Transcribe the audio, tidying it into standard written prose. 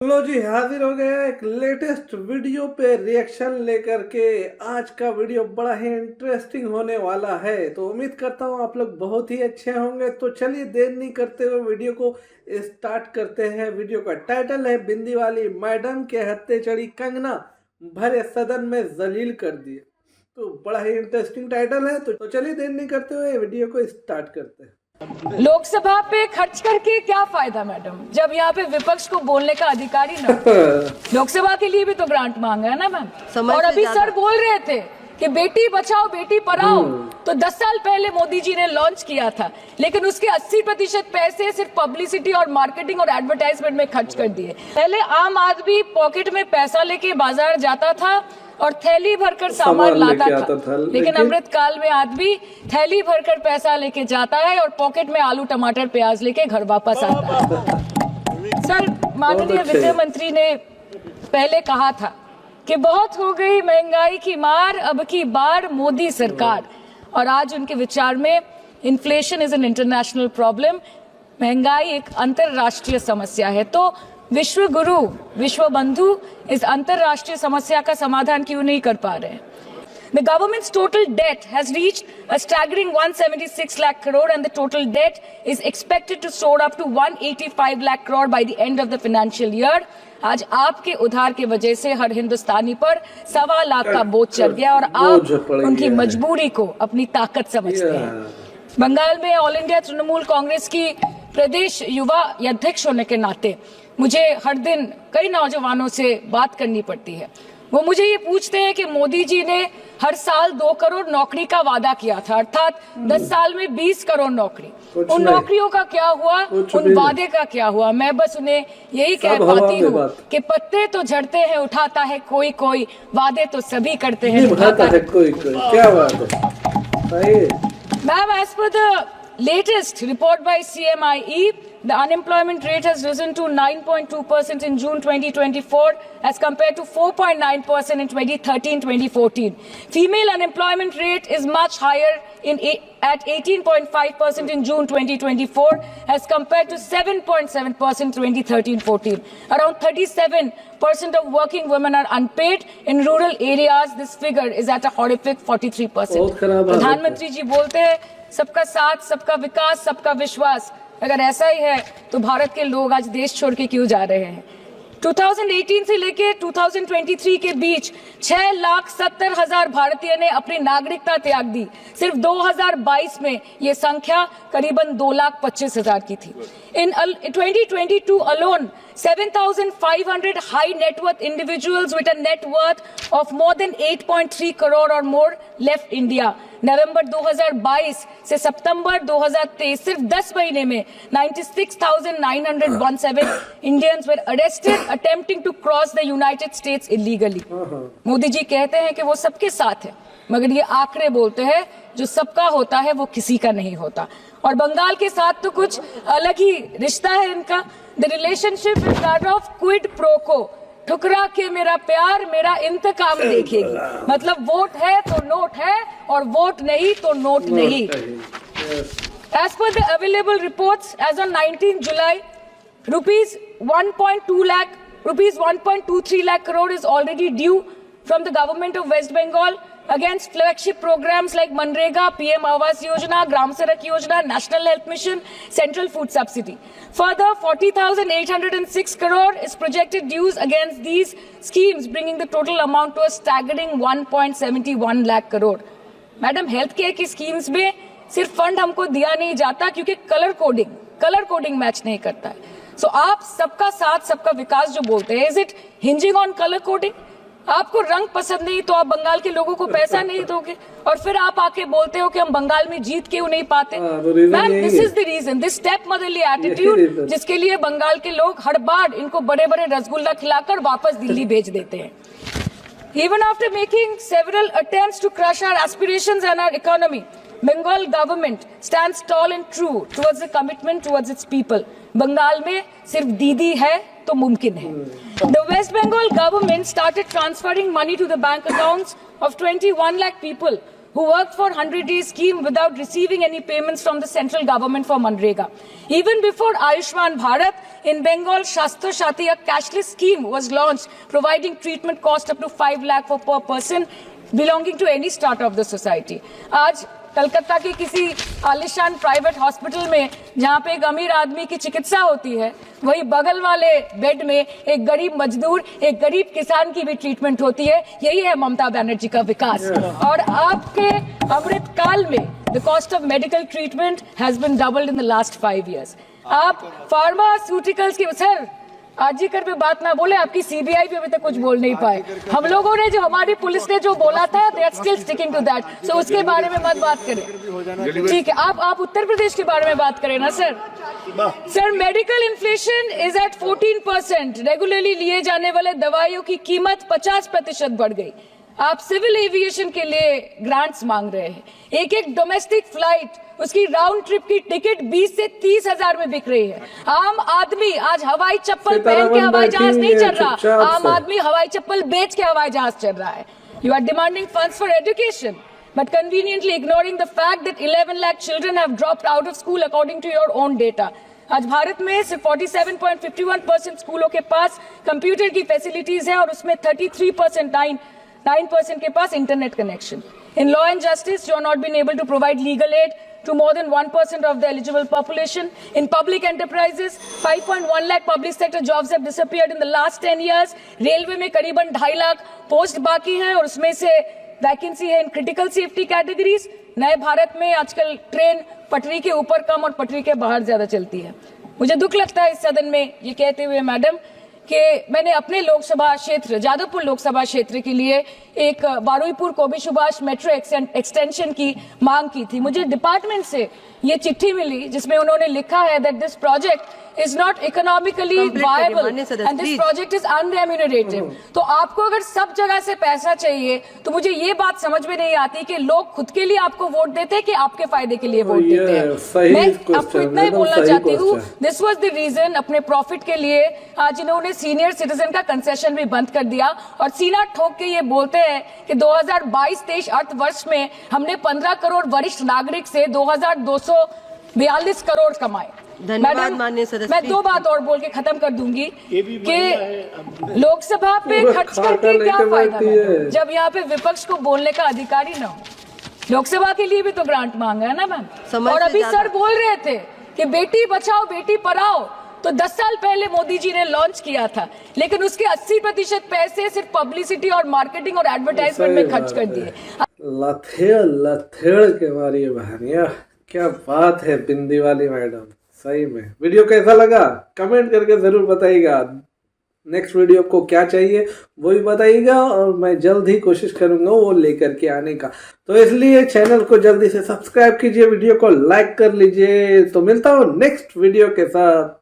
लो जी, हाजिर हो गया एक लेटेस्ट वीडियो पे रिएक्शन लेकर के। आज का वीडियो बड़ा ही इंटरेस्टिंग होने वाला है, तो उम्मीद करता हूँ आप लोग बहुत ही अच्छे होंगे। तो चलिए देर नहीं करते हुए वीडियो को स्टार्ट करते हैं। वीडियो का टाइटल है बिंदी वाली मैडम के हत्थे चढ़ी कंगना, भरे सदन में जलील कर दिए। तो बड़ा ही इंटरेस्टिंग टाइटल है, तो चलिए देर नहीं करते हुए वीडियो को स्टार्ट करते हैं। लोकसभा पे खर्च करके क्या फायदा मैडम, जब यहाँ पे विपक्ष को बोलने का अधिकार ही ना। लोकसभा के लिए भी तो ग्रांट मांगा है ना मैम। और अभी सर बोल रहे थे कि बेटी बचाओ बेटी पढ़ाओ, तो 10 साल पहले मोदी जी ने लॉन्च किया था, लेकिन उसके 80% पैसे सिर्फ पब्लिसिटी और मार्केटिंग और एडवर्टाइजमेंट में खर्च कर दिए। पहले आम आदमी पॉकेट में पैसा लेके बाजार जाता था और थैली भरकर सामान लाता था, लेकिन अमृतकाल में आदमी थैली भरकर पैसा लेके जाता है और पॉकेट में आलू टमाटर प्याज लेके घर वापस आता है। सर, माननीय वित्त मंत्री ने पहले कहा था कि बहुत हो गई महंगाई की मार, अब की बार मोदी सरकार। और आज उनके विचार में inflation is an international problem, महंगाई एक अंतरराष्ट्रीय समस्या है। तो विश्व गुरु विश्व बंधु इस अंतरराष्ट्रीय समस्या का समाधान क्यों नहीं कर पा रहे हैं? The government's total debt has reached a staggering 176 lakh crore and the total debt is expected to soar up to 185 lakh crore by the end of the financial year. आज आपके उधार की वजह से हर हिंदुस्तानी पर 1.25 लाख का बोझ चढ़ गया और आप उनकी मजबूरी को अपनी ताकत समझते हैं। बंगाल में ऑल इंडिया तृणमूल कांग्रेस की प्रदेश युवा अध्यक्ष होने के नाते मुझे हर दिन कई नौजवानों से बात करनी पड़ती है। वो मुझे ये पूछते हैं कि मोदी जी ने हर साल 2 करोड़ नौकरी का वादा किया था, अर्थात 10 साल में 20 करोड़ नौकरी। उन नौकरियों का क्या हुआ, उन वादे का क्या हुआ? मैं बस उन्हें यही कह पाती हूँ कि पत्ते तो झड़ते हैं, उठाता है कोई कोई, वादे तो सभी करते हैं, उठाता है कोई कोई। क्या बात है ma'am? As per the latest report by CMIE, the unemployment rate has risen to 9.2% in June 2024 as compared to 4.9% in 2013-2014. Female unemployment rate is much higher at 18.5% in June 2024 as compared to 7.7% in 2013-14. Around 37% of working women are unpaid. In rural areas, this figure is at a horrific 43%. प्रधानमंत्री जी बोलते हैं सबका साथ, सबका विकास, सबका विश्वास। अगर ऐसा ही है तो भारत के लोग आज देश छोड़ के क्यों जा रहे हैं? 2018 से लेके 2023 के बीच 6,70,000 भारतीय ने अपनी नागरिकता त्याग दी। सिर्फ 2022 में ये संख्या करीबन 2,25,000 की थी। In 2022 alone, 7,500 high net worth individuals with a net worth of more than 8.3 crore or more left India. नवंबर 2022 से सितंबर 2023 सिर्फ 10 महीने में 96,917 Indians were arrested attempting to cross the United States illegally. Modi ji कहते हैं कि वो सबके साथ है, मगर ये आंकड़े बोलते हैं जो सबका होता है वो किसी का नहीं होता। और बंगाल के साथ तो कुछ अलग ही रिश्ता है इनका। The relationship is that of quid pro को, ठुकरा के मेरा प्यार मेरा इंतकाम देखेगी। मतलब वोट है तो नोट है और वोट नहीं तो नोट नहीं। As per the available reports, as on 19 July, rupees 1.23 lakh crore is already due from the government of West Bengal against flagship programs like Manrega, PM Awas Yojana, Gram Sadak Yojana, National Health Mission, Central Food Subsidy. Further, 40,806 crore is projected dues against these schemes, bringing the total amount to a staggering 1.71 lakh crore. Madam, health care की schemes में सिर्फ fund हमको दिया नहीं जाता क्योंकि colour coding match नहीं करता है। सो आप सबका साथ सबका विकास जो बोलते हैं, is it hinging on colour coding? आपको रंग पसंद नहीं तो आप बंगाल के लोगों को पैसा नहीं दोगे और फिर आप आके बोलते हो कि हम बंगाल में जीत क्यों नहीं पाते? Ma'am, this is the reason, this step motherly attitude, जिसके लिए बंगाल के लोग हर बार इनको बड़े बड़े रसगुल्ला खिलाकर वापस दिल्ली भेज देते हैं। Even after making several attempts to crush our aspirations and our economy, Bengal government stands tall and true towards the commitment towards its people. Bengal में सिर्फ दीदी है तो मुमकिन है। The West Bengal government started transferring money to the bank accounts of 21 lakh people who worked for 100-day scheme without receiving any payments from the central government for Manrega. Even before Ayushman Bharat, in Bengal, Shastra Shati, a cashless scheme was launched, providing treatment cost up to 5 lakh for per person belonging to any strata of the society. आज कलकत्ता के किसी आलिशान private hospital में जहां पे एक अमीर आदमी की चिकित्सा होती है, वही बगल वाले बेड में एक गरीब मजदूर, एक गरीब किसान की भी ट्रीटमेंट होती है। यही है ममता बनर्जी का विकास। और आपके अमृत काल में the cost of medical treatment has been doubled in the last 5 years। आप फार्मास्यूटिकल्स के सर आरजीकर पे बात ना बोले, आपकी सीबीआई पे अभी तक कुछ बोल नहीं पाए। हम लोगों ने जो, हमारी पुलिस ने जो बोला था, they are still sticking to that. So उसके बारे में मत बात करें, ठीक है? आप उत्तर प्रदेश के बारे में बात करें ना sir. Sir, medical inflation is at 14%। Regularly लिए जाने वाले दवाइयों की कीमत 50% बढ़ गई। आप सिविल एविएशन के लिए ग्रांट्स मांग रहे हैं। एक एक डोमेस्टिक फ्लाइट, उसकी राउंड ट्रिप की टिकट 20 से 30 हजार में बिक रही है। आम आदमी आज हवाई चप्पल पहन के हवाई जहाज नहीं चल रहा, आम आदमी हवाई चप्पल बेच के हवाई जहाज चल रहा है। You are demanding funds for education, but conveniently ignoring the fact that 11 lakh children have dropped out of school according to your own data. आज भारत में सिर्फ 47.51% स्कूलों के पास कंप्यूटर की फैसिलिटीज है और उसमें 9% के पास internet connection. In law and justice, you are not been able to provide legal aid to more than 1% of the eligible population. In public enterprises, 5.1 lakh public sector jobs have disappeared in the last 10 years. Railway में करीबन 2.5 lakh post बाकी हैं और उसमें से vacancy है in critical safety categories. नए भारत में आजकल ट्रेन पटरी के ऊपर कम और पटरी के बाहर ज्यादा चलती है। मुझे दुख लगता है इस सदन में ये कहते हुए मैडम कि मैंने अपने लोकसभा क्षेत्र जादवपुर लोकसभा क्षेत्र के लिए एक बारुईपुर कोबी सुभाष मेट्रो एक्सटेंशन की मांग की थी। मुझे डिपार्टमेंट से ये चिट्ठी मिली जिसमें उन्होंने लिखा है that this project is not economically viable and this project is unremunerative। तो आपको अगर सब जगह से पैसा चाहिए तो मुझे ये बात समझ में नहीं आती कि लोग खुद के लिए आपको वोट देते हैं कि आपके फायदे के लिए वोट देते हैं। मैं आपको इतना ही बोलना चाहती हूँ, दिस वाज द रीजन अपने प्रॉफिट के लिए आज इन्होंने सीनियर सिटीजन का कंसेशन भी बंद कर दिया और सीना ठोक के ये बोलते हैं कि 2022-23 अर्थ वर्ष में हमने 15 करोड़ वरिष्ठ नागरिक से 2242 करोड़ कमाए। धन्यवाद माननीय सदस्य। मैं 2 बात और बोल के खत्म कर दूंगी कि लोकसभा पे खर्च करके क्या फायदा है जब यहाँ पे विपक्ष को बोलने का अधिकार ही ना हो। लोकसभा के लिए भी तो ग्रांट मांगा है ना मैम। और अभी सर बोल रहे थे कि बेटी बचाओ बेटी पढ़ाओ तो 10 साल पहले मोदी जी ने लॉन्च किया था, लेकिन उसके 80% पैसे सिर्फ पब्लिसिटी और मार्केटिंग और एडवर्टाइजमेंट में खर्च कर दिए। लथेड़ के मारी बहनिया, क्या बात है बिंदी वाली मैडम। सही में वीडियो कैसा लगा कमेंट करके जरूर बताइएगा। नेक्स्ट वीडियो आपको क्या चाहिए वो भी बताइएगा और मैं जल्द ही कोशिश करूंगा वो लेकर के आने का। तो इसलिए चैनल को जल्दी से सब्सक्राइब कीजिए, वीडियो को लाइक कर लीजिए। तो मिलता हूँ नेक्स्ट वीडियो के साथ।